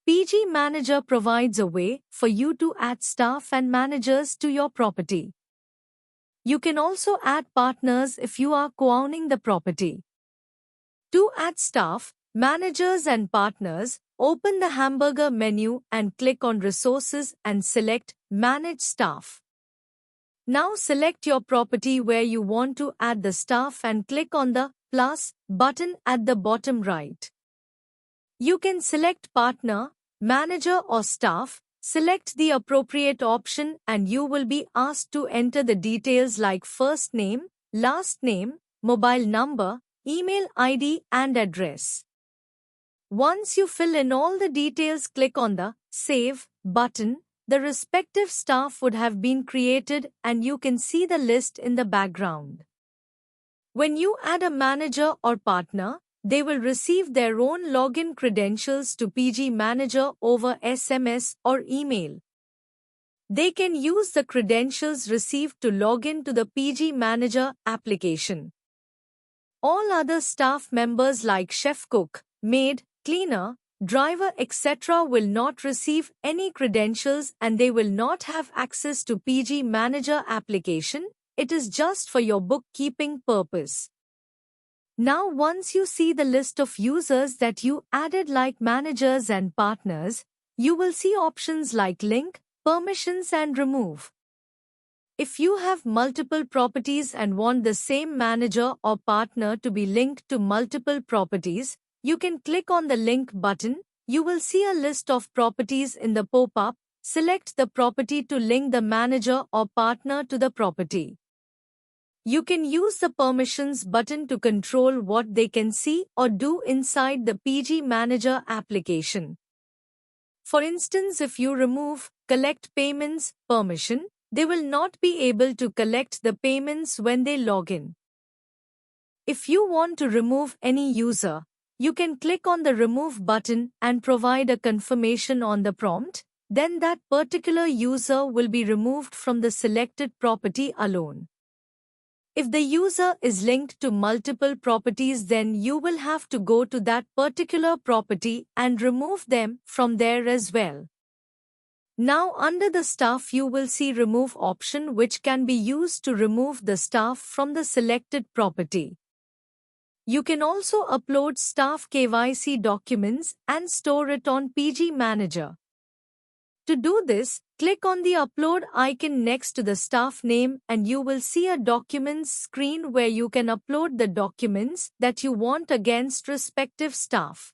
PG Manager provides a way for you to add staff and managers to your property. You can also add partners if you are co-owning the property. To add staff, managers and partners, open the hamburger menu and click on Resources and select Manage Staff. Now select your property where you want to add the staff and click on the plus button at the bottom right. You can select partner, manager or staff. Select the appropriate option and you will be asked to enter the details like first name, last name, mobile number, email ID and address. Once you fill in all the details, click on the Save button. The respective staff would have been created and you can see the list in the background. When you add a manager or partner, they will receive their own login credentials to PG Manager over SMS or email. They can use the credentials received to log in to the PG Manager application. All other staff members like chef, cook, maid, cleaner, driver, etc. will not receive any credentials and they will not have access to PG Manager application. It is just for your bookkeeping purpose. Now once you see the list of users that you added like managers and partners, you will see options like link, permissions and remove. If you have multiple properties and want the same manager or partner to be linked to multiple properties, you can click on the link button. You will see a list of properties in the pop-up. Select the property to link the manager or partner to the property. You can use the permissions button to control what they can see or do inside the PG Manager application. For instance, if you remove collect payments permission, they will not be able to collect the payments when they log in. If you want to remove any user, you can click on the remove button and provide a confirmation on the prompt. Then that particular user will be removed from the selected property alone. If the user is linked to multiple properties, then you will have to go to that particular property and remove them from there as well. Now under the staff you will see remove option which can be used to remove the staff from the selected property. You can also upload staff KYC documents and store it on PG Manager. To do this, click on the upload icon next to the staff name and you will see a documents screen where you can upload the documents that you want against respective staff.